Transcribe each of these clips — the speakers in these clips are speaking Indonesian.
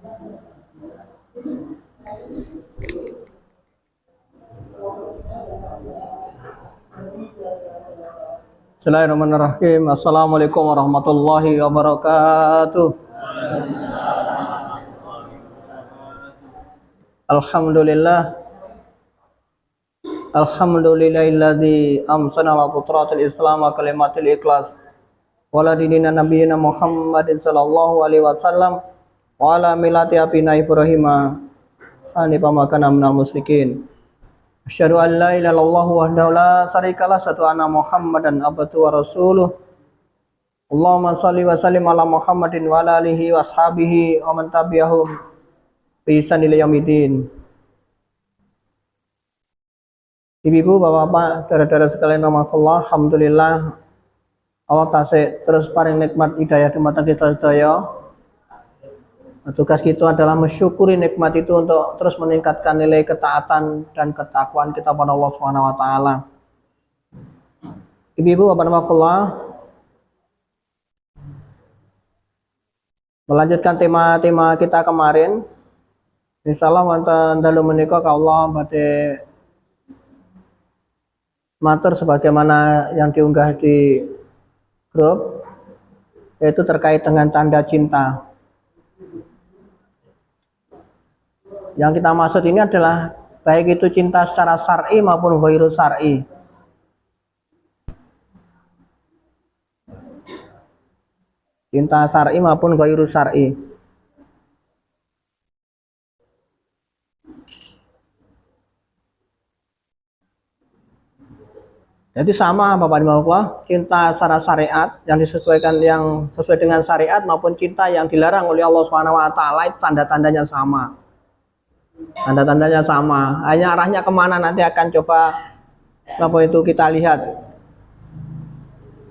Bismillahirrahmanirrahim. Assalamualaikum warahmatullahi wabarakatuh. Alhamdulillah. Alhamdulillahilladzi amsana ala fitratil Islam wa kalimatil ikhlas. Wala dinina nabiyina Muhammadin sallallahu alaihi wasallam wa ala millati abina Ibrahim hanifan ma kana minal musyrikin. Asyhadu an la ilaha illallah wahdahu la syarikalah, satu anna Muhammadan abduhu wa rasuluh. Allahumma shalli wa sallim ala Muhammadin wa ala alihi wa ashabihi wa man tabi'ahum bi ihsan ila yaumil. Ibu-ibu, bapak-bapak, saudara-saudara sekalian rahimakumullah, alhamdulillah Allah tasik terus paring nikmat hidayah dumateng kita sedaya. Tugas kita adalah mensyukuri nikmat itu untuk terus meningkatkan nilai ketaatan dan ketakwaan kita pada Allah Subhanahu wa taala. Ibu-ibu, bapak rahimakumullah, melanjutkan tema-tema kita kemarin. Insyaallah wonten dalu menika kaula badhe matur sebagaimana yang diunggah di grup, yaitu terkait dengan tanda cinta. Yang kita maksud ini adalah baik itu cinta secara syar'i maupun ghairu syar'i. Cinta syar'i maupun ghairu syar'i. Jadi sama Bapak Ibu, cinta secara syariat yang disesuaikan, yang sesuai dengan syariat, maupun cinta yang dilarang oleh Allah Subhanahu wa taala, itu tanda-tandanya sama. Tanda-tandanya sama. Hanya arahnya kemana nanti akan coba apa itu kita lihat.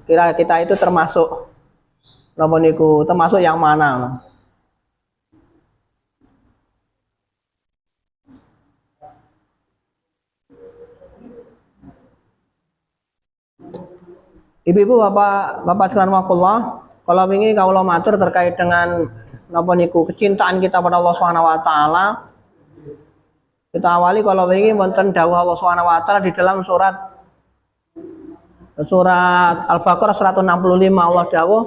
Kira kita itu termasuk apa niku, termasuk yang mana? Ibu-ibu, bapak sekalian rahimakumullah, kalau wingi kawula matur terkait dengan napa niku kecintaan kita pada Allah Subhanahu wa taala. Kita awali kalau wingi wonten dawuh Allah Subhanahu wa taala di dalam surat Al-Baqarah 165. Allah dawuh,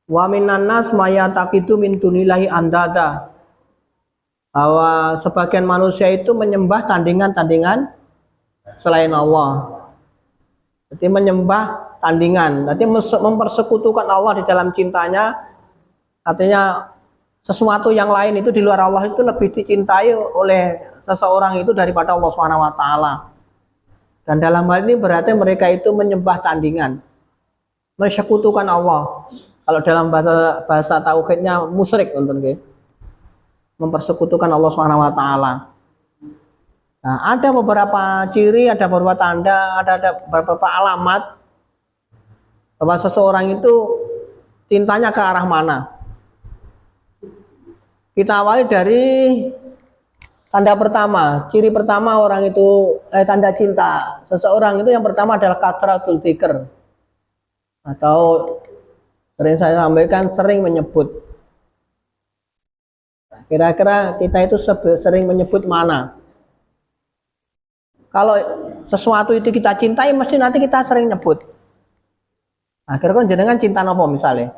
wa minan nas mayataqitu min dunillahi andada. Bahwa sebagian manusia itu menyembah tandingan-tandingan selain Allah. Jadi menyembah tandingan, berarti mempersekutukan Allah di dalam cintanya. Artinya sesuatu yang lain itu di luar Allah itu lebih dicintai oleh seseorang itu daripada Allah Subhanahu wa taala. Dan dalam hal ini berarti mereka itu menyembah tandingan, mensekutukan Allah. Kalau dalam bahasa tauhidnya musyrik, mempersekutukan Allah Subhanahu wa taala. Nah, ada beberapa ciri, ada beberapa tanda, ada beberapa alamat bahwa seseorang itu cintanya ke arah mana. Kita awali dari tanda pertama. Ciri pertama orang itu tanda cinta seseorang itu, yang pertama adalah kathratul dzikr, atau sering saya sampaikan, sering menyebut. Kira-kira kita itu sering menyebut mana? Kalau sesuatu itu kita cintai, mesti nanti kita sering nyebut. Akhirnya jenengan cinta nopo misalnya?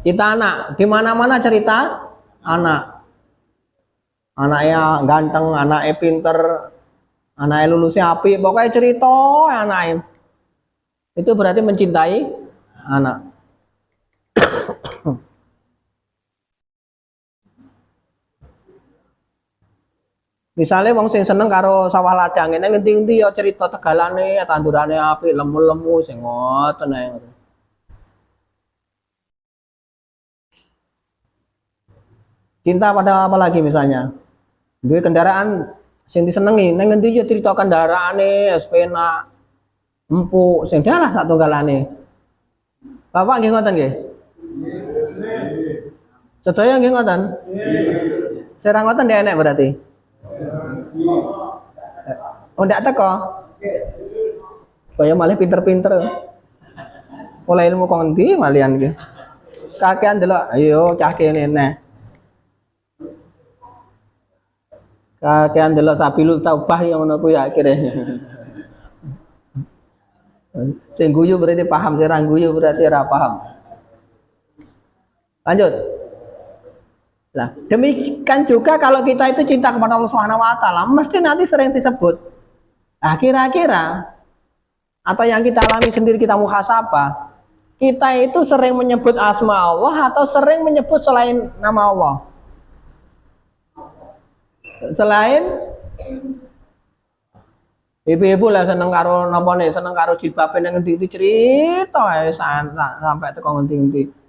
Cinta anak. Di mana-mana cerita anak. Anaknya ganteng, anaknya pinter, anaknya lulusnya apik, pokoknya cerita anaknya. Itu berarti mencintai anak. Misalnya wong sing seneng karo sawah ladang, ini ngendi-endi ya cerita tegalane, tandurane apik, lemu-lemu sing ngoten ae. Cinta pada apa lagi misalnya? Duwe kendaraan sing disenengi, ning ngendi ya cerita kendaraane, sepena, empuk, sing dalah sak tunggalane. Bapak nggih ngoten nggih? Sedaya nggih ngoten? Nggih. Serang ngoten ndek enek berarti. Oh, ndak teko. Kaya malah pinter-pinter. Oleh ilmu kok endi malian iki. Kakean delok ayo cah kene neh. Kakean delok Sabilul Taubah yang ngono kuwi akhire. Sing guyu berarti paham, sing ra guyu berarti ora paham. Lanjut. Nah, demikian juga kalau kita itu cinta kepada Allah Subhanahu wa taala, mesti nanti sering disebut. Nah, kira-kira atau yang kita alami sendiri kita muhasabah, kita itu sering menyebut asma Allah atau sering menyebut selain nama Allah? Selain ibu-ibu lah seneng karo napa nih, seneng karo jilbabe nang ngendi itu cerita ae sampai teko ngendi-ngendi.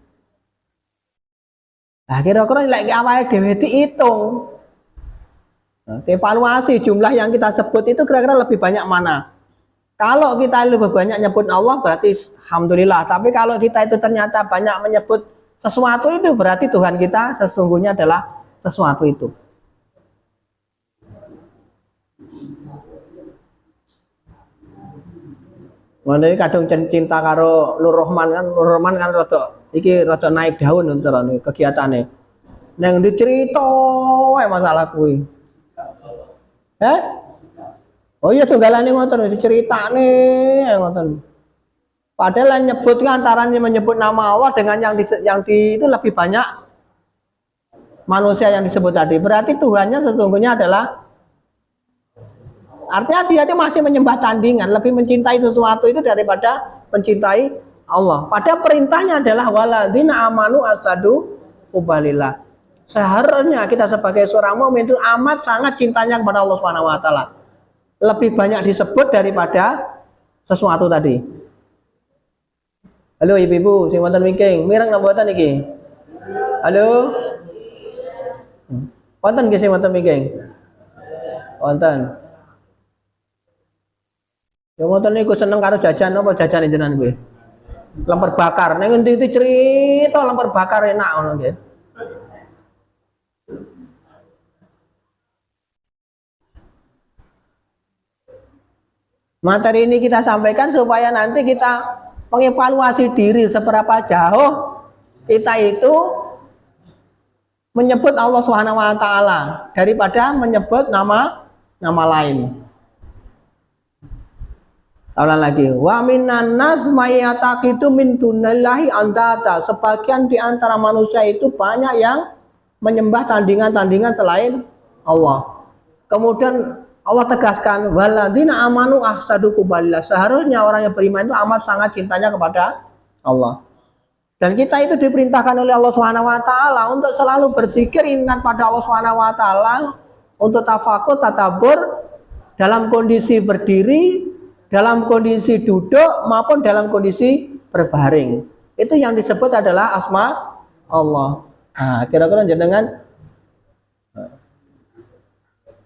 Nah, kira-kira lek awake dhewe diitung. Nah, evaluasi jumlah yang kita sebut itu kira-kira lebih banyak mana? Kalau kita lebih banyak nyebut Allah berarti alhamdulillah. Tapi kalau kita itu ternyata banyak menyebut sesuatu itu berarti Tuhan kita sesungguhnya adalah sesuatu itu. Mana ini kadang cinta karo Nur Rahman kan rada naik daun untuk kegiatannya. Neng dicerita masalah kuwi. Oh iya tunggalane ngoten diceritane ngoten. Padahal nyebut antaranya menyebut nama Allah dengan yang di itu lebih banyak manusia yang disebut tadi. Berarti Tuhannya sesungguhnya adalah artinya dia itu masih menyembah tandingan, lebih mencintai sesuatu itu daripada mencintai Allah. Padahal perintahnya adalah waladina amanu asadu ubalillah. Seharusnya kita sebagai seorang mukmin itu amat sangat cintanya kepada Allah Subhanahu wa taala. Lebih banyak disebut daripada sesuatu tadi. Halo ibu-ibu, sing wonten wingking, mireng napa mboten iki? Halo? Wonten nggih sing wonten wingking? Wonten. Yang wonten niku seneng karo jajan apa jajane jenengan kuwi? Lemper bakar. Ning endi itu cerita lemper bakar enak ngono nggih. Materi ini kita sampaikan supaya nanti kita mengevaluasi diri seberapa jauh kita itu menyebut Allah Subhanahu wa taala daripada menyebut nama lain. Ulang lagi. Wa minan nas mayataqitu min dunillahi andata. Sebagian di antara manusia itu banyak yang menyembah tandingan-tandingan selain Allah. Kemudian Allah tegaskan waladina amanu ahsadu kubalillah. Seharusnya orang yang beriman itu amat sangat cintanya kepada Allah. Dan kita itu diperintahkan oleh Allah Subhanahu wa taala untuk selalu berzikir ingat pada Allah Subhanahu wa taala, untuk tafakur, tadabbur dalam kondisi berdiri, dalam kondisi duduk maupun dalam kondisi berbaring. Itu yang disebut adalah asma Allah. Nah, kira-kira jenengan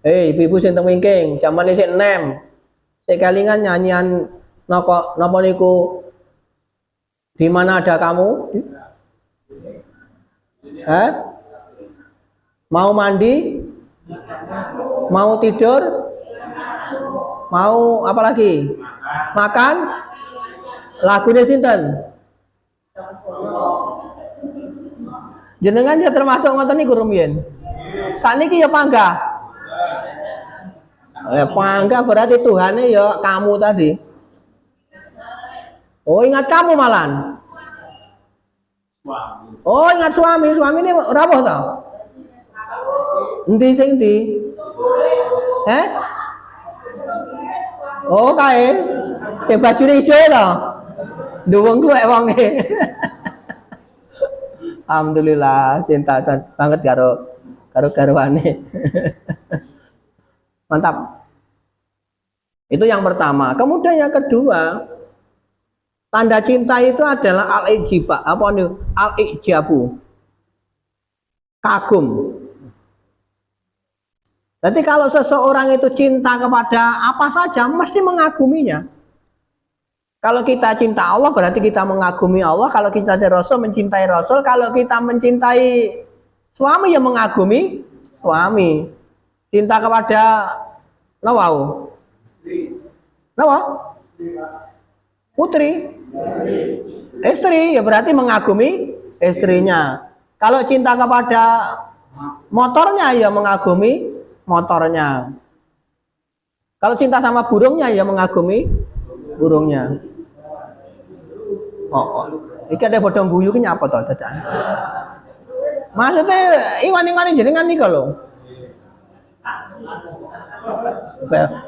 ibu-ibu sing teng wingking, jaman isih enem. Sekalingan nyanyian napa niku di mana ada kamu? Mau mandi? Mau tidur? Mau apa lagi? Makan? Lagunya sinten? Jenengan ya termasuk ngoten niku rumiyin. Saniki ya panggah. Panggah berarti Tuhannya ya kamu tadi. Oh ingat kamu malan. Oh ingat suami ini rapuh tau? Endi sing ndi? Oh kae. Sing bajune ijo to. Nduwung kuwi wonge. Alhamdulillah cinta banget karo garwane. Mantap. Itu yang pertama. Kemudian yang kedua, tanda cinta itu adalah al-ijiba, apa nih? Al-ijabu. Kagum. Jadi kalau seseorang itu cinta kepada apa saja mesti mengaguminya. Kalau kita cinta Allah berarti kita mengagumi Allah. Kalau kita cinta Rasul mencintai Rasul. Kalau kita mencintai suami yang mengagumi suami. Cinta kepada Nawa? Putri. Istri ya berarti mengagumi istrinya. Kalau cinta kepada motornya ya mengagumi motornya. Kalau cinta sama burungnya ya mengagumi burungnya. Oh. Iki ada bodong guyu ki nyapa to dadak. Maksudnya ingon-ingon jenengan nika lho.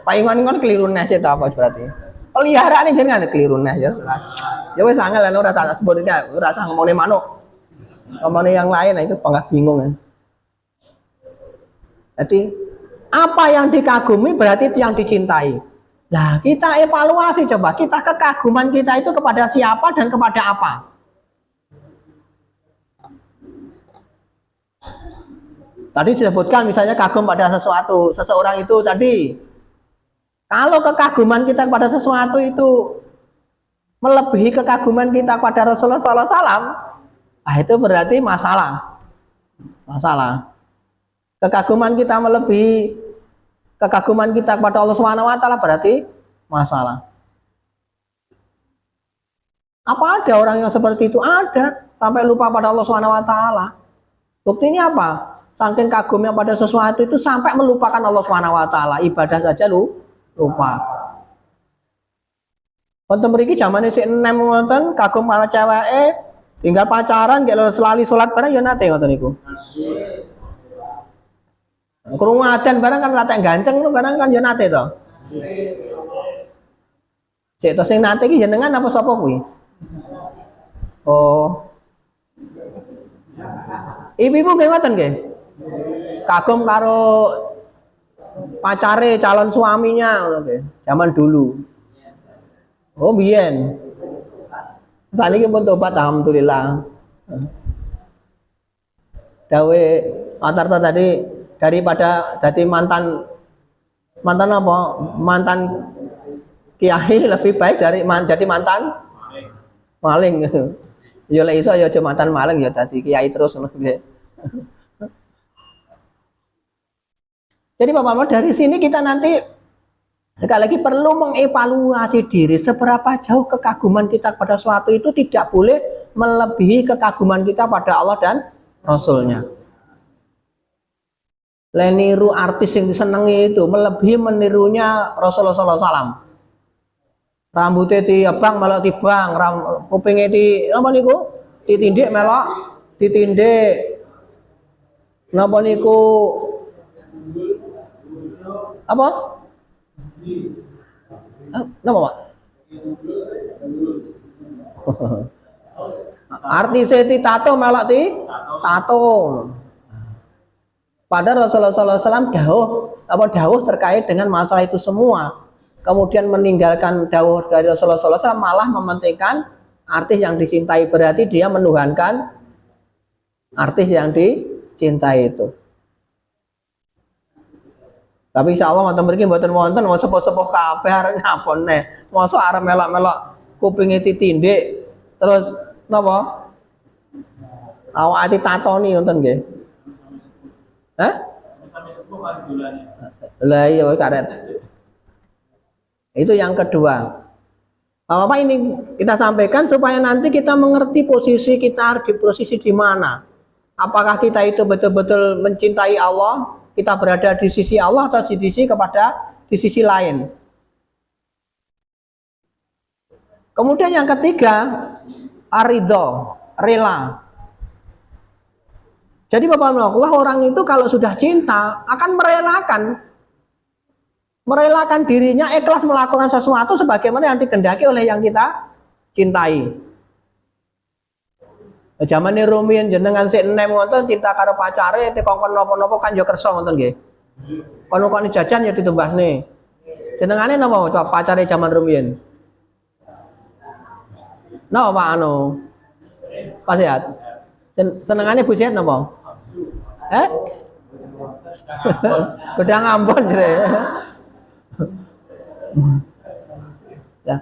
Pak ingon-ingon keliru neh ta apa berarti? Peliharaan jenengan keliru neh ya. Ya wis angel ora tak sebut iki ora usah ngomongin manuk. Ngomongin yang lain itu enggak bingung ya. Jadi apa yang dikagumi berarti itu yang dicintai. Nah, kita evaluasi coba, kita kekaguman kita itu kepada siapa dan kepada apa? Tadi disebutkan misalnya kagum pada sesuatu, seseorang itu tadi. Kalau kekaguman kita kepada sesuatu itu melebihi kekaguman kita pada Rasulullah SAW, nah itu berarti masalah. Kekaguman kita melebihi kekaguman kita kepada Allah Subhanahu Wa Taala berarti masalah. Apa ada orang yang seperti itu? Ada, sampai lupa pada Allah Subhanahu Wa Taala. Buktinya apa? Saking kagumnya pada sesuatu itu sampai melupakan Allah Subhanahu Wa Taala. Ibadah saja lupa. Wonten mriki zamane sik enem wonten kagum karo ceweke, tinggal pacaran gek selali salat bareng ya nate ngoten niku. Krungu adzan barang kan rata ganceng barang kan ya nate to. Sik to sing nate iki jenengan apa sapa kuwi? Oh. Ibu-ibu nggih ngoten nggih. Kagum karo pacare calon suaminya ngono nggih. Zaman dulu. Oh biyen. Saniki pun tobat alhamdulillah. Dawe Atarta tadi daripada jadi mantan apa? Mantan kiai lebih baik dari jadi mantan maling. Ya lek iso ya aja mantan maling ya dadi kiai terus ngono nggih. Jadi Bapak-Bapak dari sini kita nanti sekali lagi perlu mengevaluasi diri seberapa jauh kekaguman kita pada suatu itu tidak boleh melebihi kekaguman kita pada Allah dan Rasulnya. Niru artis yang disenangi itu melebihi menirunya Rasulullah SAW. Rambutnya diabang malah dibang, kupingnya di apa niku? Ditindik melok, ditindik. Napa niku? Apa? Napa Pak? Artisnya di tato melok di tato. Padahal Rasulullah SAW dawuh terkait dengan masalah itu semua. Kemudian meninggalkan dawuh dari Rasulullah SAW malah mementingkan artis yang dicintai, berarti dia menuhankan artis yang dicintai itu. Tapi insya Allah wonten mriki mboten wonten mau sepuh-sepuh kabeh arep nyapon neh. Mosok arep melok-melok kupinge ditindik terus napa? Awake ditatoni wonten nggih. Hah? Lah iya karet. Itu yang kedua. Bapak ini kita sampaikan supaya nanti kita mengerti posisi kita di posisi di mana. Apakah kita itu betul-betul mencintai Allah, kita berada di sisi Allah atau di sisi lain. Kemudian yang ketiga, aridho, rela. Jadi Bapak Allah orang itu kalau sudah cinta akan merelakan dirinya ikhlas melakukan sesuatu sebagaimana yang dikehendaki oleh yang kita cintai. Zamane rumiyin jenengan sik enem wonten cinta karo pacare dikongkon napa-napa kan ya kersa wonten nggih. Kono-kono jajan ya ditumbasne. Jenengane napa pacare zaman rumiyin? Napa Pak anu? Pak Sehat. Senengane Bu Sehat napa? Gedang Ambon jere. Ya.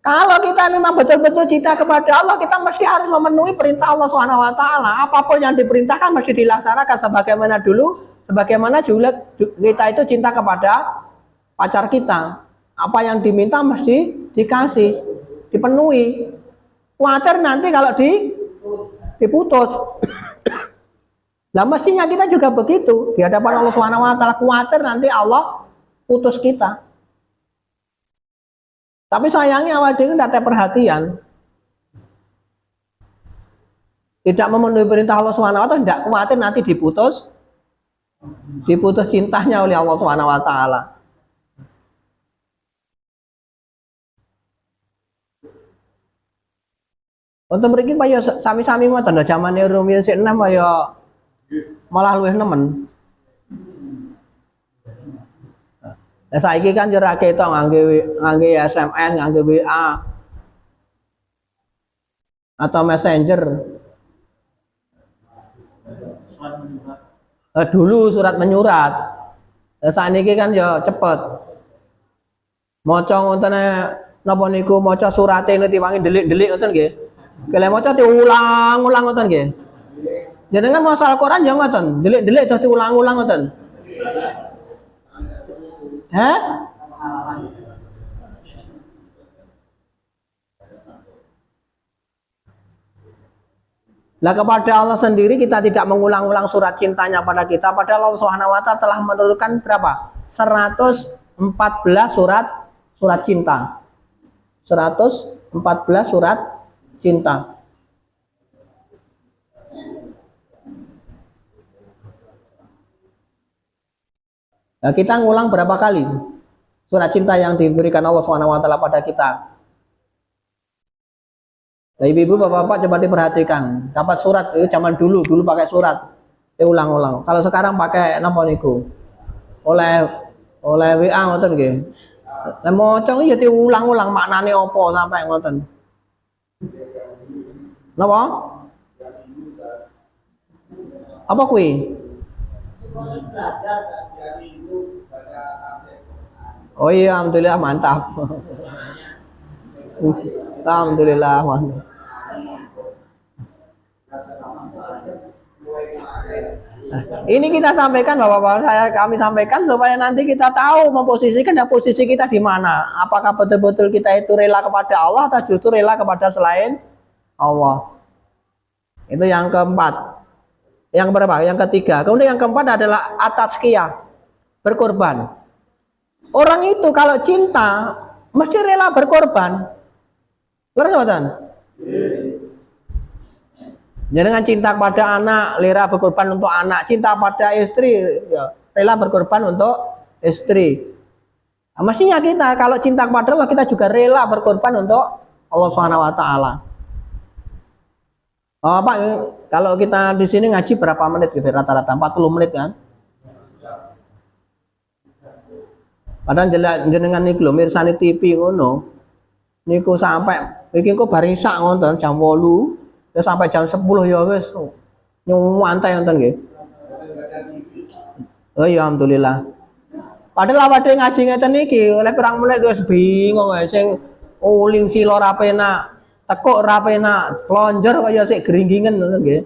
Kalau kita memang betul-betul cinta kepada Allah, kita mesti harus memenuhi perintah Allah Subhanahu Wa Taala. Apapun yang diperintahkan mesti dilaksanakan sebagaimana juga kita itu cinta kepada pacar kita. Apa yang diminta mesti dikasih, dipenuhi. Khawatir nanti kalau diputus. Lah mestinya kita juga begitu di hadapan Allah Subhanahu wa taala, khawatir nanti Allah putus kita. Tapi sayangnya awal dhewe ndak ada perhatian. Tidak memenuhi perintah Allah Subhanahu wa taala, tidak khawatir nanti diputus cintanya oleh Allah Subhanahu wa taala. Untuk mriki kaya sami-sami ngoten lho, zamane rumiyin sik enem kaya malah luwih nemen. Lah saiki kan yo ra ketok ngangge SMS, ngangge WA atau Messenger. Dulu surat menyurat. Lah sakniki kan yo cepet. Maca ngoten napa niku maca surate niku tiwangi delik-delik ngoten nggih. Kalau maca diulang-ulang ngoten nggih. Jenengan maca Al-Qur'an ya ngoten, delik-delik terus diulang-ulang ngoten. Hah? Nah kepada Allah sendiri kita tidak mengulang-ulang surat cintanya pada kita, padahal Allah Subhanahu wa taala telah menurunkan berapa? 114 surat cinta. 114 surat cinta. Nah, kita ngulang berapa kali surat cinta yang diberikan Allah Subhanahu wa taala pada kita? Nah, ibu-ibu, bapak-bapak coba diperhatikan. Dapat surat zaman dulu pakai surat. Ulang-ulang. Kalau sekarang pakai napa niku? Oleh WA ngoten nggih. Lah maca ya diulang-ulang maknane apa sampai ngoten. Napa? Apa kuwi? Oh iya, alhamdulillah mantap. Alhamdulillah mantap. Ini kita sampaikan bapak-bapak, kami sampaikan supaya nanti kita tahu memposisikan posisi kita di mana. Apakah betul-betul kita itu rela kepada Allah atau justru rela kepada selain Allah. Itu yang keempat. Yang berapa? Yang ketiga. Kemudian yang keempat adalah at-tazkiyah, berkorban. Orang itu kalau cinta mesti rela berkorban. Leres mboten? Jangan cinta pada anak, rela berkorban untuk anak. Cinta pada istri, ya, rela berkorban untuk istri. Nah, mestinya kita kalau cinta kepada Allah, kita juga rela berkorban untuk Allah Subhanahu wa taala. Oh, Pak, kalau kita di sini ngaji berapa menit gitu rata-rata? 40 menit kan? Padahal jenengan niku lho mirsani TV ngono. Niku sampai iki kok bar isak ngoten jam 8. Ya sampai jam 10 ya wis nyantai ngoten nggih. Oh iya alhamdulillah. Padahal awake ngaji ngeten iki oleh pirang menit wis bingung ae sing uling sila ora penak, tekuk ora penak, slonjor kaya sik gringgingen ngoten nggih.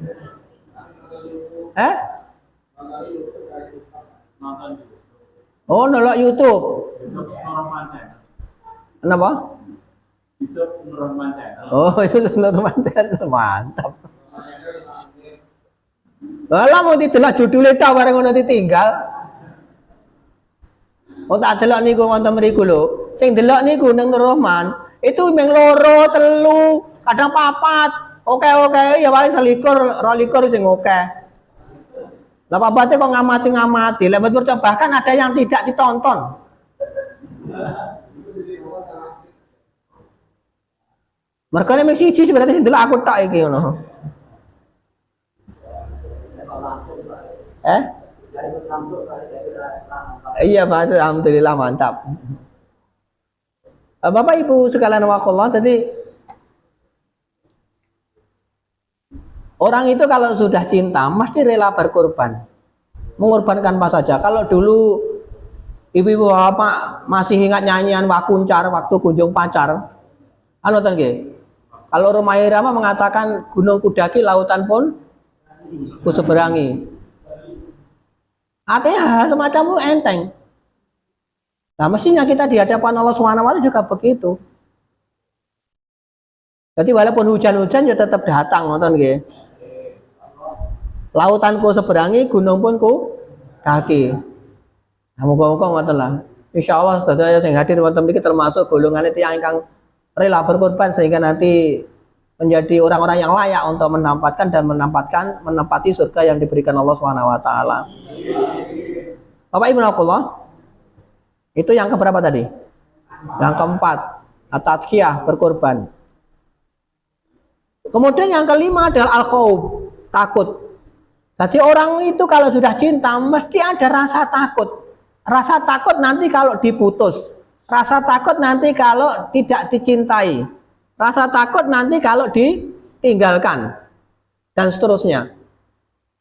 Oh, nolak YouTube. Kenapa? Oh, itu Nurman Channel, mantap. Lah mau didelok judule tok bareng ngono ditinggal. Oh tak delok niku wonten mriku lho. Sing delok niku ning Nurman, itu meng loro, telu, kadang papat. Oke ya paling 21 sing oke. Lah papate kok ngamati-ngamati. Lah betul bahkan ada yang tidak ditonton. Merkane mung siji berarti sing delok aku tok iki ngono. Iya Pak, alhamdulillah mantap. Bapak Ibu sekalian wakallah, tadi orang itu kalau sudah cinta mesti rela berkorban, mengorbankan apa saja. Kalau dulu ibu-ibu bapak masih ingat nyanyian Wakuncar waktu kunjung pacar, anu nggih. Kalau Rhoma Irama mengatakan gunung kudaki lautan pun kuseberangi. Artinya semacam itu enteng. Nah mestinya kita di hadapan Allah Subhanahu wa taala juga begitu. Jadi walaupun hujan-hujan ya tetap datang ngoten nggih. Lautan ku seberangi, gunung pun ku kaki. Nah, muga-muga ngoten lah. Insyaallah sedaya sing hadir wonten mriki termasuk golongan tiyang ingkang rela berkorban sehingga nanti menjadi orang-orang yang layak untuk menempati surga yang diberikan Allah Subhanahu wa taala. Bapak Ibu Nakullah, itu yang keberapa tadi? Yang keempat, at-tadhiyah, berkorban. Kemudian yang kelima adalah al-khauf, takut. Jadi orang itu kalau sudah cinta mesti ada rasa takut. Rasa takut nanti kalau diputus. Rasa takut nanti kalau tidak dicintai. Rasa takut nanti kalau ditinggalkan. Dan seterusnya.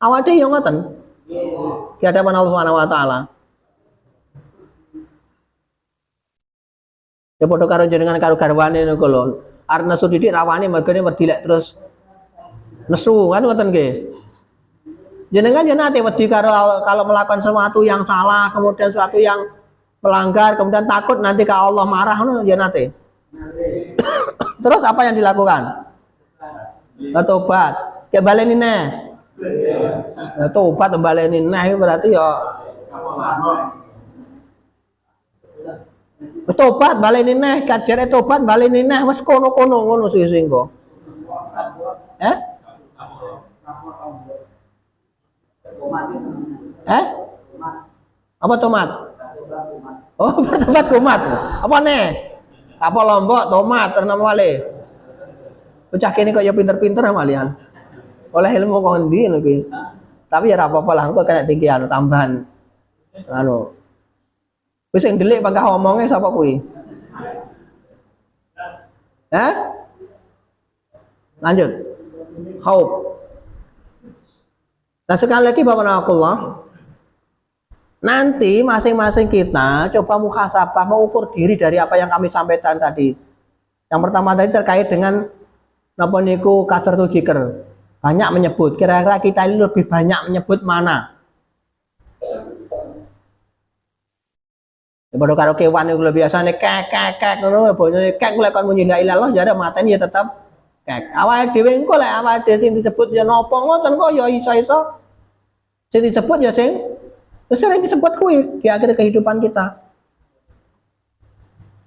Awake yo ngoten. Di hadapan Allah Subhanahu wa taala. Ya padha karo jenengan karo garwane niku lho. Arep nesu didik rawane mergane merdilek terus nesu kan ngoten nggih. Jenengan ya nate wedi kalau melakukan sesuatu yang salah, kemudian sesuatu yang melanggar, kemudian takut nanti ke Allah marah ngono ya nate. Terus apa yang dilakukan? Tobat. Kayak baleni neh. Tobat baleni neh berarti ya tobat baleni neh, kajare tobat baleni neh wis kono-kono ngono sing kok. Apa tomat? Oh, bertobat kumat. Apa nih? Apa lombok, tomat, ternak wale. Bocah kene kok ya pinter-pinter malian. Oleh ilmu kok endi ngono ki. Tapi ya ora apa-apa lah, kok kena tinggi anu tambahan. Anu. Wis sing delik bangka omongnya sapa kuwi? Lanjut. Khauf. Nah sekali lagi Bapak Nakullah, nanti masing-masing kita coba muhasabah, mengukur diri dari apa yang kami sampaikan tadi. Yang pertama tadi terkait dengan napa niku kathar dzikir. Banyak menyebut, kira-kira kita ini lebih banyak menyebut mana? Ya padha karo kewan iku biasane kek ngono, bonyone kek lek kon muni la ilaha illallah jare mateni ya tetep kek. Awake dhewe engko lek awake dhewe sing disebut ya napa ngoten kok ya iso-iso. Sing disebut ya sing sering disebut kuwi di akhir kehidupan kita.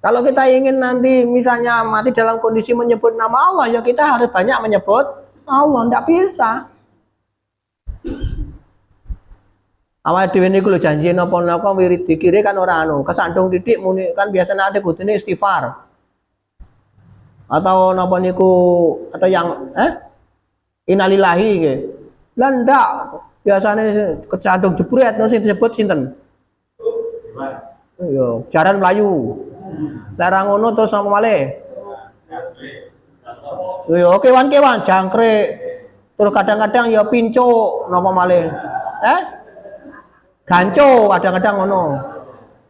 Kalau kita ingin nanti misalnya mati dalam kondisi menyebut nama Allah, ya kita harus banyak menyebut Allah, ndak bisa. Awake dhewe niku lho janji napa-napa wirid dikire kan ora anu, kesandung titik muni kan biasanya ada kudune istighfar. Atau napa niku atau yang innalillahi nggih. Lah ndak, biasanya kesandung jebret sing disebut sinten? Yo, jaran Melayu. Lah ra ngono terus apa malih? Yo kewan-kewan jangkrik. Terus kadang-kadang ya pincuk napa malih? Ganco kadang-kadang ngono.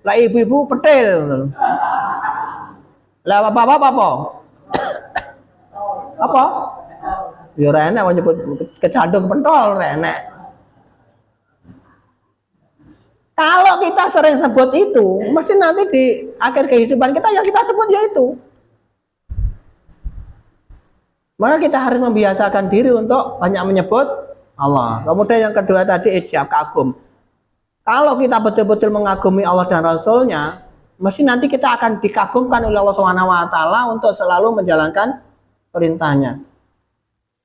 Lah ibu-ibu petil. Lah bapak-bapak apa? Apa? Ya ora enak nyebut kecandung pentol ora enak. Kalau kita sering sebut itu, mesti nanti di akhir kehidupan kita ya kita sebut ya itu. Maka kita harus membiasakan diri untuk banyak menyebut Allah. Kemudian yang kedua tadi ijab, kagum. Kalau kita betul-betul mengagumi Allah dan Rasulnya, mesti nanti kita akan dikagumkan oleh Allah Subhanahu wa taala untuk selalu menjalankan perintahnya.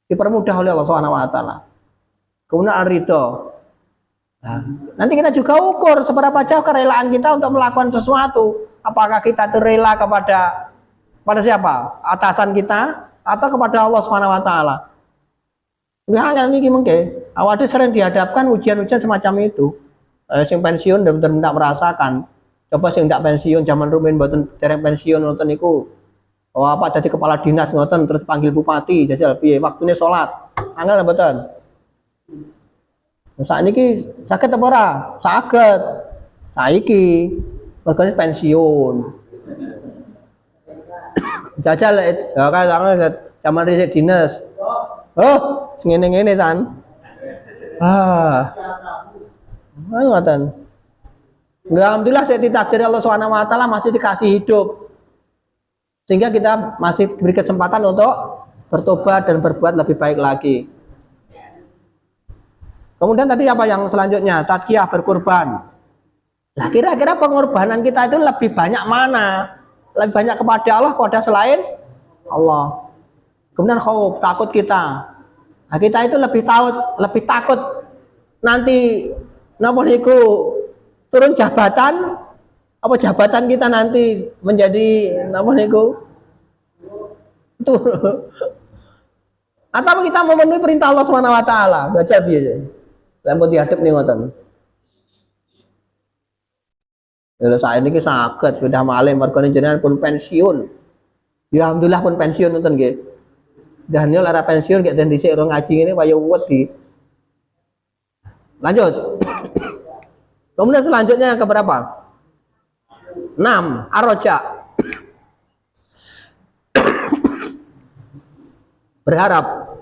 Dipermudah oleh Allah Subhanahu wa taala. Kemudian ridho. Nah, nanti kita juga ukur seberapa jauh kerelaan kita untuk melakukan sesuatu. Apakah kita rela kepada siapa? Atasan kita atau kepada Allah Subhanahu wa taala? Enggak niki mungkin. Awalnya sering dihadapkan ujian-ujian semacam itu. Sing pensiun bener-bener tidak merasakan. Coba sing tidak pensiun zaman rumen mboten dereng pensiun ngoten niku. Oh apa jadi kepala dinas ngoten terus panggil bupati jajal piye waktune salat. Angel mboten. Sakniki saged apa ora? Saged. Saiki mergane pensiun. Jajal ya kan zaman risik dinas. Oh, sing ngene-ngene san. Ngoten. Alhamdulillah saya ditakdir Allah Subhanahu wa taala masih dikasih hidup. Sehingga kita masih diberi kesempatan untuk bertobat dan berbuat lebih baik lagi. Kemudian tadi apa yang selanjutnya? Tadkiyah, berkurban. Nah, kira-kira pengorbanan kita itu lebih banyak mana? Lebih banyak kepada Allah, kepada selain Allah. Kemudian khauf, takut kita. Nah, kita itu lebih takut nanti napa niku turun jabatan, apa jabatan kita nanti menjadi napa niku itu, atau kita memenuhi perintah Allah Subhanahu wa taala. Baca piye? Lampun dihadap ning ngoten. Ya saya ini saged sepeda malih mergo jenengan pun pensiun. Ya alhamdulillah pun pensiun ngoten nggih. Daniel lara pensiun gak den dhisik ora ngaji ngene kaya wedi. Lanjut. Kemudian selanjutnya yang keberapa? 6. Ar-raja. Berharap.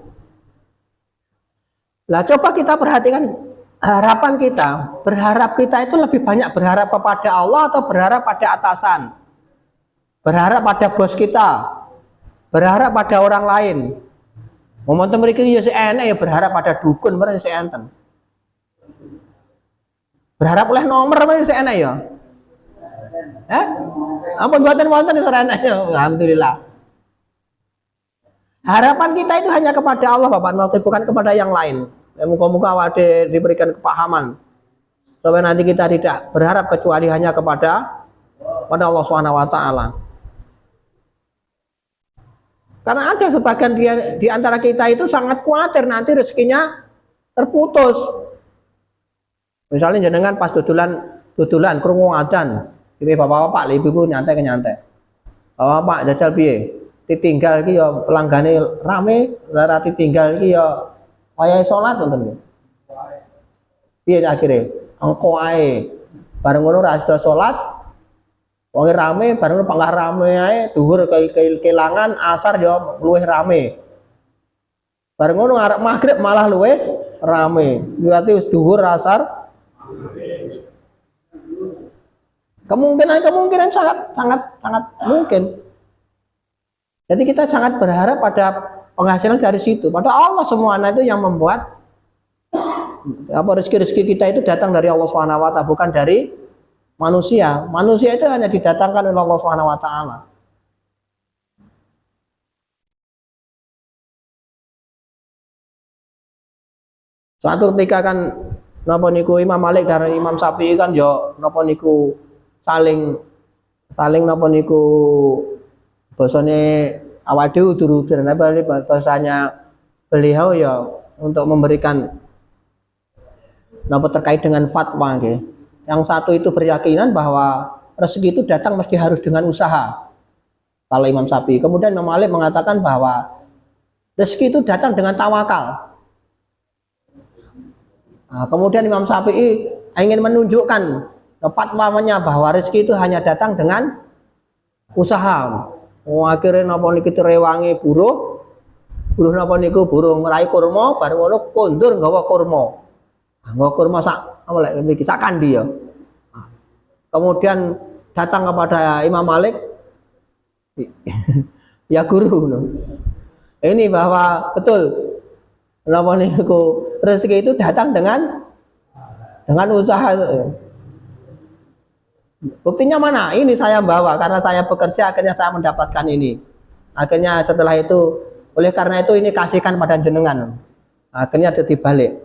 Lah coba kita perhatikan harapan kita. Berharap kita itu lebih banyak berharap kepada Allah atau berharap pada atasan? Berharap pada bos kita? Berharap pada orang lain? Momentum mereka ya enak ya berharap pada dukun barang enten. Berharap oleh nomor barang enak ya. Ampun buatan itu enak ya. Alhamdulillah. Harapan kita itu hanya kepada Allah Bapak, bukan kepada yang lain. Muka-muka awake diberikan kepahaman. Supaya nanti kita tidak berharap kecuali hanya kepada Allah Subhanahu wa taala. Karena ada sebagian di antara kita itu sangat khawatir nanti rezekinya terputus. Misalnya jenengan pas dudulan krungu adzan, iki bapak-bapak ibu-ibu nyantai ke nyantai. Bapak jajal piye? Ditinggal iki ya pelanggane rame, lara ditinggal iki ya wayahe salat ngoten. Piye akhire? Engko ae. Bareng ngono ra sida salat, wong rame, bareng pangkah rame ae, dhuwur kelangan, asar ya luwih rame. Bareng ngono arep magrib malah luwih rame. Berarti wis dhuwur asar. Kemungkinan sangat mungkin. Jadi kita sangat berharap pada penghasilan dari situ. Pada Allah semuanya itu yang membuat apa rezeki kita itu datang dari Allah Subhanahu wa taala, bukan dari manusia. Manusia itu hanya didatangkan oleh Allah Subhanahu wa taala. Suatu ketika kan napa niku Imam Malik dan Imam Syafi'i kan yo napa niku saling napa niku basane awake dhewe udur-udur bahasanya beliau ya untuk memberikan napa terkait dengan fatwa nggih. Yang satu itu berkeyakinan bahwa rezeki itu datang mesti harus dengan usaha. Kalau Imam Syafi'i, kemudian Imam Malik mengatakan bahwa rezeki itu datang dengan tawakal. Nah, kemudian Imam Syafi'i ingin menunjukkan fatwanya bahwa rezeki itu hanya datang dengan usaha. Akhirnya napa niki rewangi buruh napa niku burung ngrai kurma, bareng ngono kondur nggawa kurma. Nggawa kurma sak apa lek niki sak kandi ya. Kemudian datang kepada Imam Malik, ya guru. Ini bahwa betul napa niku rezeki itu datang dengan usaha. Buktinya mana? Ini saya bawa karena saya bekerja akhirnya saya mendapatkan ini. Akhirnya setelah itu oleh karena itu ini kasihkan pada jenengan. Akhirnya jadi balik.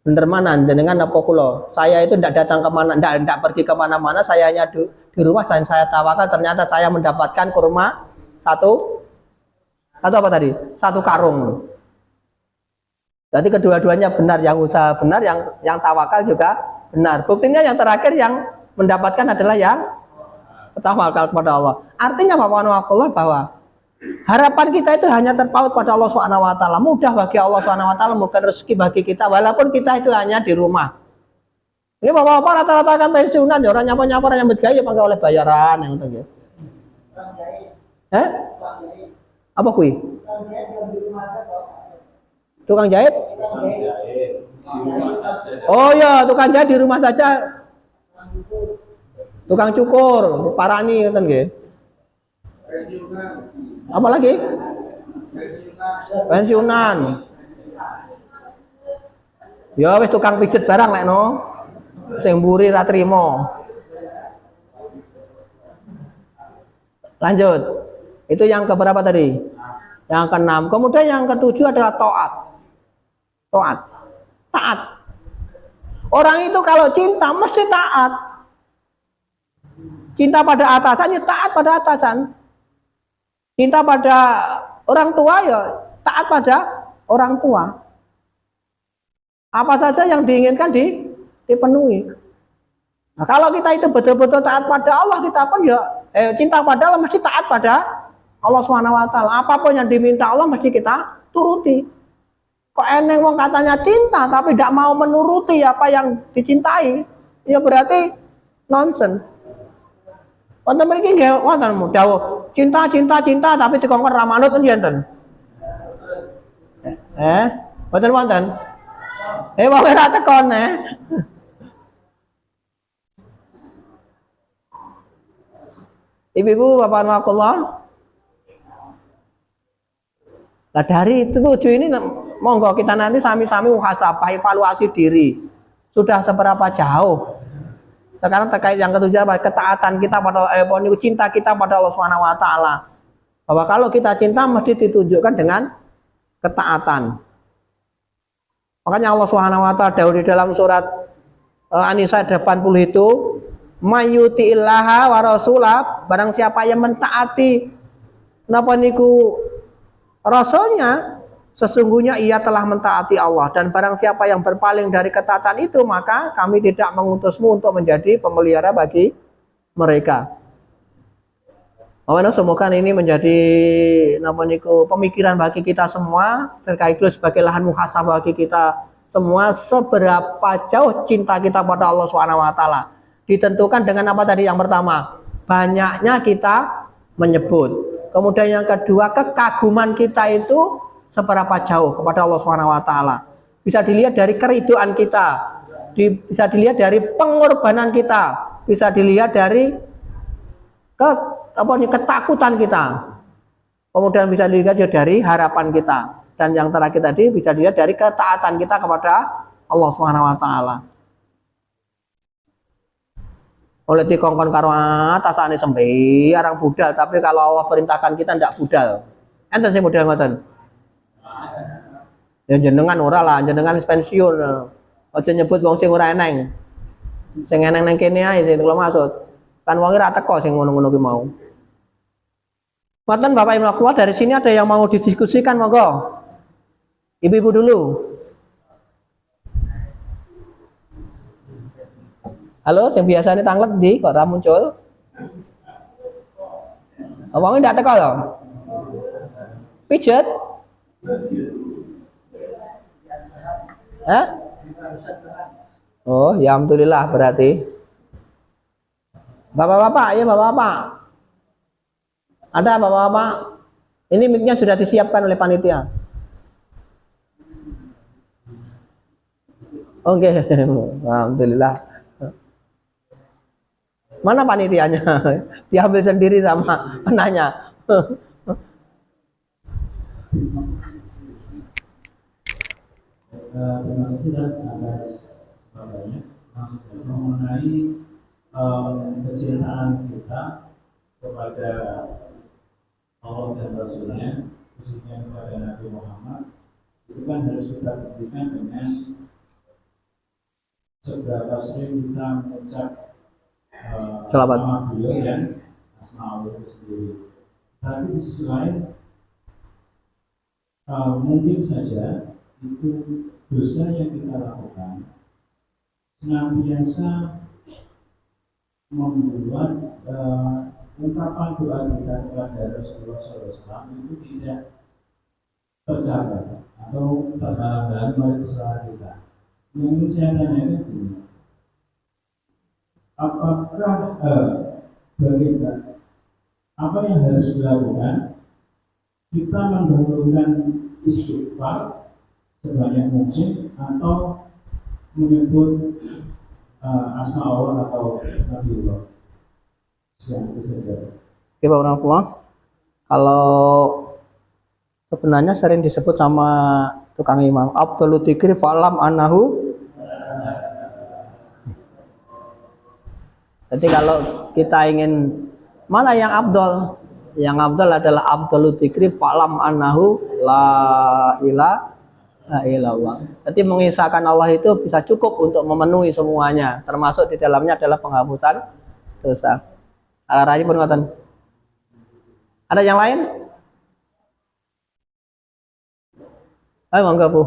Bener mana jenengan apa kula? Saya itu tidak datang kemana, tidak pergi kemana-mana. Saya hanya di rumah dan saya tawakal. Ternyata saya mendapatkan kurma satu atau apa tadi? Satu karung. Jadi kedua-duanya benar, yang usaha benar, yang tawakal juga benar. Buktinya yang terakhir yang mendapatkan adalah yang tawakal kepada Allah. Artinya bahwa harapan kita itu hanya terpaut pada Allah Subhanahu wa taala. Mudah bagi Allah Subhanahu wa taala memberikan rezeki bagi kita walaupun kita itu hanya di rumah. Ini bapak-bapak rata-rata kan pensiunan ya, orang nyapa-nyapa orang yang bergaya pakai oleh bayaran yang gitu. Apa kui? Tukang jahit? Oh ya, tukang jahit di rumah saja. Tukang cukur, parani ngoten nggih. Apa lagi? Pensiunan. Ya wis tukang pijet barang lek no. Sing mburi ra trimo. Lanjut. Itu yang keberapa tadi? Yang keenam. Kemudian yang ketujuh adalah taat. Taat. Taat. Orang itu kalau cinta mesti taat. Cinta pada atasannya taat pada atasan. Cinta pada orang tua ya taat pada orang tua. Apa saja yang diinginkan dipenuhi. Nah, kalau kita itu betul-betul taat pada Allah, kita pun ya cinta pada Allah mesti taat pada Allah SWT. Apapun yang diminta Allah mesti kita turuti. Kok eneng wong katanya cinta tapi tidak mau menuruti apa yang dicintai, ya berarti nonsen. Wonten mriki nggih wonten dawuh cinta tapi dikongkon ra manut enten. Wonten wonten. Wong ora tekon Ibu-ibu, Bapak Makullah. Nah dari itu tujuh ini monggo kita nanti sami-sami muhasabah, evaluasi diri. Sudah seberapa jauh? Sekarang terkait yang ketujuh apa? Ketaatan kita pada cinta kita pada Allah SWT. Bahwa kalau kita cinta mesti ditunjukkan dengan ketaatan. Makanya Allah SWT di dalam surat An-Nisa 80 itu, mayuti'illaha wa rasulah, barang siapa yang mentaati napa niku rasulnya, sesungguhnya ia telah mentaati Allah. Dan barang siapa yang berpaling dari ketaatan itu, maka kami tidak mengutusmu untuk menjadi pemelihara bagi mereka. Semoga ini menjadi napa niku pemikiran bagi kita semua, sekaligus sebagai lahan muhasabah bagi kita semua, seberapa jauh cinta kita pada Allah SWT. Ditentukan dengan apa tadi? Yang pertama, banyaknya kita menyebut. Kemudian yang kedua, kekaguman kita itu seberapa jauh kepada Allah SWT. Bisa dilihat dari keriduan kita, bisa dilihat dari pengorbanan kita, bisa dilihat dari ketakutan kita, kemudian bisa dilihat dari harapan kita, dan yang terakhir tadi bisa dilihat dari ketaatan kita kepada Allah SWT. Oleh dikongkon karo atasane sembarang budal, tapi kalau Allah perintahkan kita ndak budal. Enten sing budal ngoten. Ya jenengan ora lah, jenengan pensiun. Aja nyebut wong sing ora eneng. Sing eneng nang kene ae sing kula maksud. Kan wong ora teko sing ngono-ngono ki mau. Ngoten Bapak Ibu keluar dari sini ada yang mau didiskusikan monggo. Ibu-ibu dulu. Halo, yang biasa ini tanglet di kok ora muncul? Wong ndak teko lho. Pijet? Hah? Oh, ya alhamdulillah berarti. Bapak-bapak, ya bapak-bapak. Ada bapak-bapak? Ini mic-nya sudah disiapkan oleh panitia. Oke, alhamdulillah. Mana panitianya? Diambil sendiri sama penanya. Terima kasih atas sebagainya mengenai kecintaan kita kepada Allah dan Rasulnya, khususnya kepada Nabi Muhammad, itu kan harus kita buktikan dengan seberapa sering kita mengucap Selamat nama beliau dan asma Allah itu sendiri. Tapi di sisi lain mungkin saja itu dosa yang kita lakukan senantiasa membuat ungkapan doa kita kepada Rasulullah SAW itu tidak tercapai atau terhalang oleh kesalahan kita. Yang ingin saya tanyakan itu, apakah bagaimana apa yang harus dilakukan? Kita mendahulukan istighfar sebanyak mungkin atau menyebut asma Allah atau Nabi Allah. Itu saja. Oke, Bapak Rahmatullah. Kalau sebenarnya sering disebut sama tukang imam, Abdul Tikri fa'lam anahu. Jadi kalau kita ingin mana yang Abdul? Yang Abdul adalah Abdul Tikri fa'lam anahu la ilaha illallah. Jadi mengisahkan Allah itu bisa cukup untuk memenuhi semuanya, termasuk di dalamnya adalah penghapusan dosa. Alaranya pun ngoten. Ada yang lain? Ayo monggo Bu.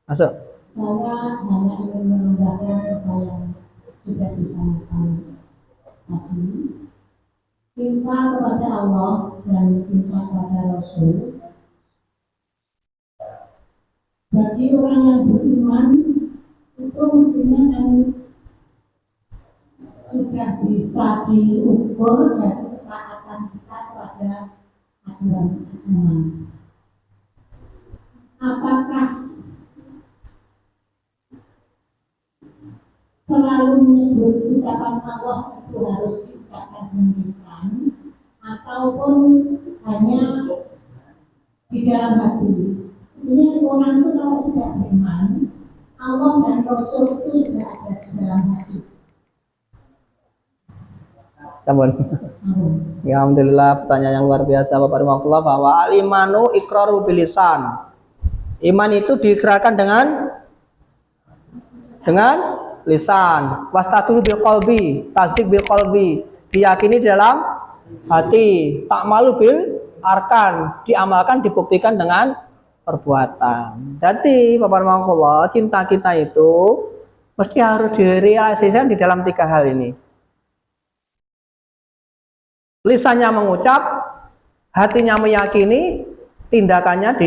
Masuk. Saya hanya ingin menambahkan apa yang sudah ditanyakan tadi. Cinta kepada Allah dan cinta kepada Rasul bagi orang yang beriman itu mestinya kan sudah bisa diukur dari ketaatan kita kepada ajaran agama. Apakah selalu menyebut ucapan Allah itu harus diucapkan dengan lisan ataupun hanya di dalam hati? Ini orang itu kalau sudah beriman, Allah dan Rasul itu sudah ada di dalam hati. Sampun. Ya, alhamdulillah, pertanyaan yang luar biasa Bapak Rahmatullah, bahwa al-imanu iqraru bilisan. Iman itu diikrarkan dengan lisan. Wastaturu bil qalbi, tasdik bil qalbi, diyakini di dalam hati. Ta'malu bil arkan, diamalkan, dibuktikan dengan perbuatan. Jadi Bapak Rahmatullah, cinta kita itu mesti harus direalisasikan di dalam 3 hal ini. Lisannya mengucap, hatinya meyakini, tindakannya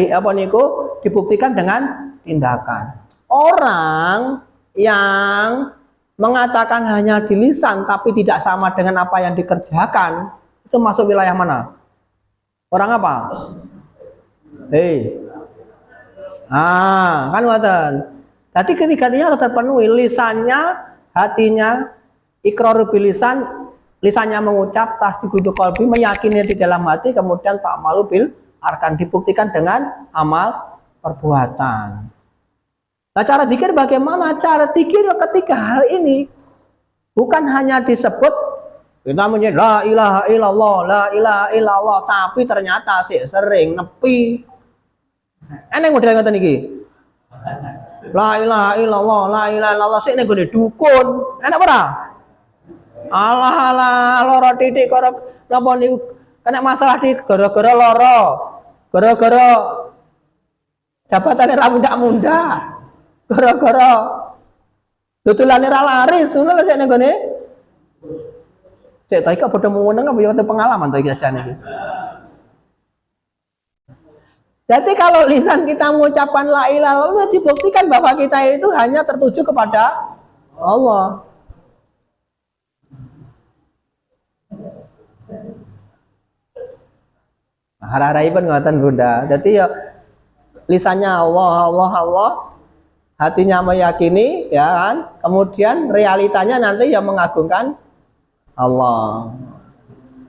dibuktikan dengan tindakan. Orang yang mengatakan hanya di lisan tapi tidak sama dengan apa yang dikerjakan, itu masuk wilayah mana? Orang apa? Kan ngoten. Jadi ketiganya harus terpenuhi, lisannya, hatinya, iqraru bil lisan, lisannya mengucap, tasdiqu bil qalbi, meyakini di dalam hati, kemudian ta'malu bil arkan, dibuktikan dengan amal perbuatan. Nah, cara zikir bagaimana? Cara zikir ketiga hal ini bukan hanya disebut kita menyebut la ilaha illallah, la ilaha illallah, tapi ternyata sering nepi. Eneng model ngoten iki. La ilaha illallah, la ilaha illallah, sik nek gone dukun. Enak ora? Alah lara titik karo napa niku kena masalah di gara-gara lara. Gara-gara jabatane ra mundak-mundak. Gara-gara dodolane ra laris, ngono lho sik ning gone. Cek ta iki padha meneng apa ya pengalaman ta iki ajane iki. Jadi kalau lisan kita mengucapkan la ilaha illallah, dibuktikan bahwa kita itu hanya tertuju kepada Allah. Hara-haraipun ngoten Bunda. Jadi ya lisannya Allah, hatinya meyakini, ya kan? Kemudian realitanya nanti yang mengagungkan Allah.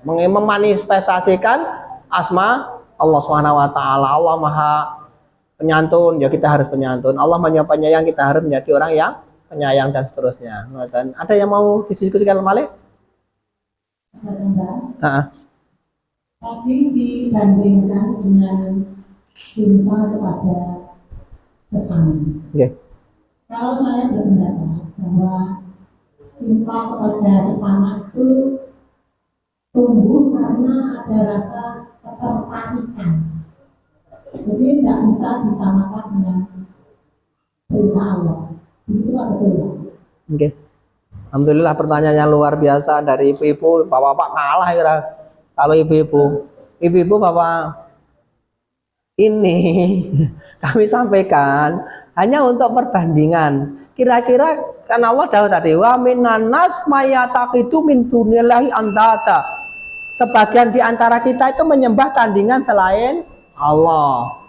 Memanifestasikan asma Allah Subhanahu wa taala. Allah Maha Penyantun, ya kita harus penyantun. Allah Maha Penyayang, kita harus menjadi orang yang penyayang dan seterusnya. Dan ada yang mau didiskusikan Malik? Tadi dibandingkan dengan cinta kepada sesama. Kalau saya berpendapat bahwa cinta kepada sesama itu tumbuh karena ada rasa ketertarikan. Jadi tidak bisa disamakan dengan perintah Allah. Itu Pak betul. Alhamdulillah, pertanyaan yang luar biasa dari ibu-ibu. Bapak-bapak kalah ya. Kalau ibu-ibu bapak ini kami sampaikan hanya untuk perbandingan. Kira-kira kan Allah dahulu tadi wa minan nas mayataqitu min dunillahi andata. Sebagian di antara kita itu menyembah tandingan selain Allah.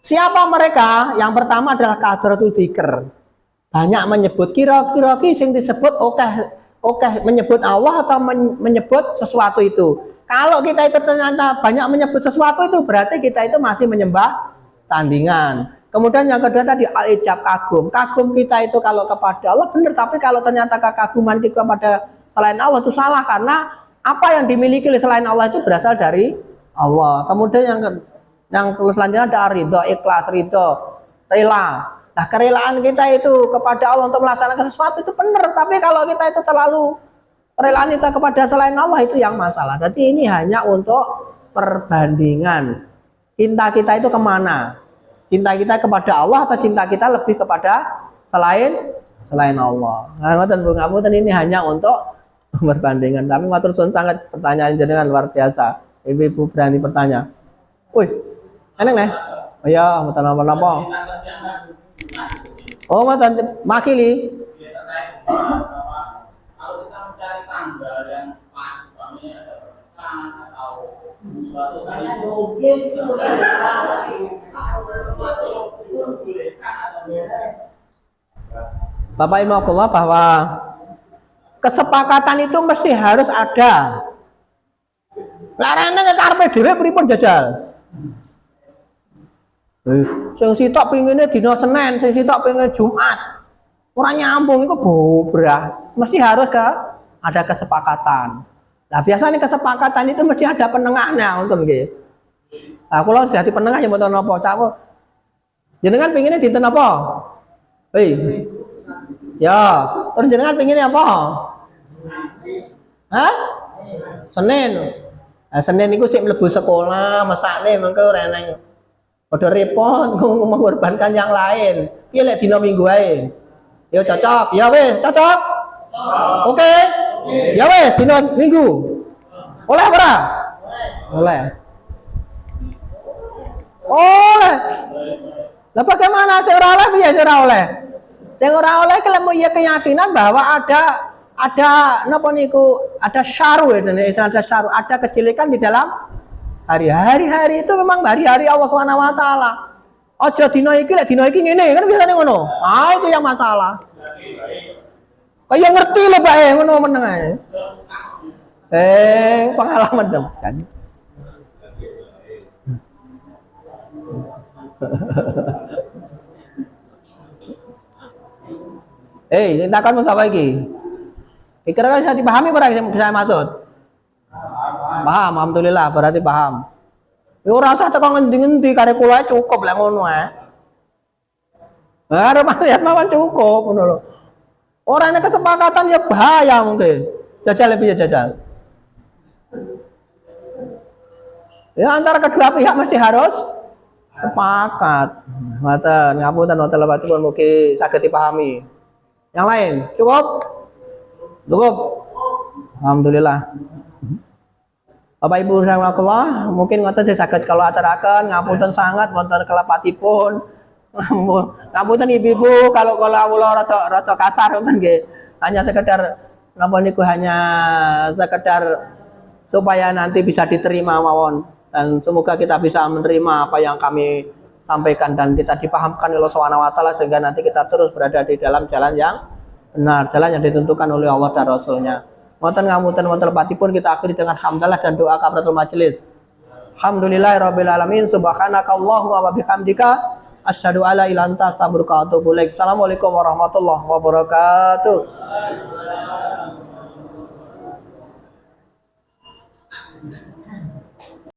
Siapa mereka? Yang pertama adalah kathratul dzikr. Banyak menyebut, kira-kira sing disebut oke menyebut Allah atau menyebut sesuatu itu. Kalau kita itu ternyata banyak menyebut sesuatu itu, berarti kita itu masih menyembah tandingan. Kemudian yang kedua tadi al-ijab, kagum. Kagum kita itu kalau kepada Allah benar, tapi kalau ternyata kekaguman kita kepada selain Allah itu salah, karena apa yang dimiliki oleh selain Allah itu berasal dari Allah. Kemudian yang selanjutnya ada ridho, ikhlas, ridho, rela. Nah, kerelaan kita itu kepada Allah untuk melaksanakan sesuatu itu benar, tapi kalau kita itu terlalu kerelaan kita kepada selain Allah itu yang masalah. Jadi ini hanya untuk perbandingan. Cinta kita itu kemana? Cinta kita kepada Allah atau cinta kita lebih kepada selain Allah? Nah, ngoten ini hanya untuk perbandingan. Tapi matur suwun sangat, pertanyaan jenengan luar biasa. Ibu-ibu berani bertanya. Wih, enak nih? Oh ya, mboten napa-napa. Oh, mboten makili. Kalau kita mencari tanggal yang pas, umpamanya ada pertengahan atau suatu kali mungkin masuk diperbolehkan atau tidak. Bapak Ibu Allah, bahwa kesepakatan itu mesti harus ada. Larane karepe dhewe pripun jajal? Sing sitok pingine dina Senin, sing sitok pingine Jumat. Ora nyambung iku bobrah. Mesti harus ada kesepakatan. Nah, biasanya kesepakatan itu mesti ada penengahnya, ngoten nggih. Nah, kula dadi penengah ya mboten napa, cawuk. Jenengan pingine dinten apa? Hei. Ya, terus jenengan pingine apa? Hah? Senin. Nah, Senin niku sik mlebu sekolah, mesakne mengko ora eneng. Padha repot mengorbankan yang lain. Piye lek dina Minggu ae? Ya cocok. Ya wis, cocok. Oke. Ya wis dina Minggu. Oleh ora? Oleh. Oleh. Lah bagaimana sing ora oleh piye sing ora oleh? Sing ora oleh kelemu ya keyakinan bahwa ada napa niku, ada syaru itu, ada syaru, ada kejelekan di dalam hari-hari itu memang hari-hari Allah Subhanahu wa taala. Aja dina iki lek dina iki ngene, kan biasane ngono. Ah, itu yang masalah. Kaya ngerti lho Pak ngono meneng ae. Pengalaman dong. Sing takon men sapa iki? Kira-kira bisa dipahami ora sing saya maksud? Paham, alhamdulillah, berarti paham. Ya ora usah teko ngendi-ngendi, kare kula cukup lek ngono ae. Nah, maksiat mawon cukup ngono lho. Ora ana kesepakatan ya bahaya mungkin. Jajal lebih jajal. Ya antara kedua pihak mesti harus sepakat. Ngoten, ngapunten wonten lebatipun mugi saged dipahami. Yang lain, cukup? Cukup. Alhamdulillah. Bapak Ibu rahimakumullah, mungkin ngoten saya saged kalau aturaken ngapunten sangat wonten kelepatipun. Ngapunten Ibu-ibu kalau kula rada kasar ngoten nggih. Hanya sekedar napa niku, hanya sekedar supaya nanti bisa diterima mawon, dan semoga kita bisa menerima apa yang kami sampaikan dan kita dipahamkan oleh Allah Subhanahu wa taala, sehingga nanti kita terus berada di dalam jalan yang benar, jalan yang ditentukan oleh Allah dan Rasul-Nya. Ngoten ngapunten wonten lepatipun kita akhiri dengan hamdalah dan doa kafaratul majelis. Alhamdulillahirabbil alamin, subhanakallahumma wa bihamdika asyhadu alla ilaha illa anta astaghfiruka wa atubu ilaik. Assalamualaikum warahmatullahi wabarakatuh.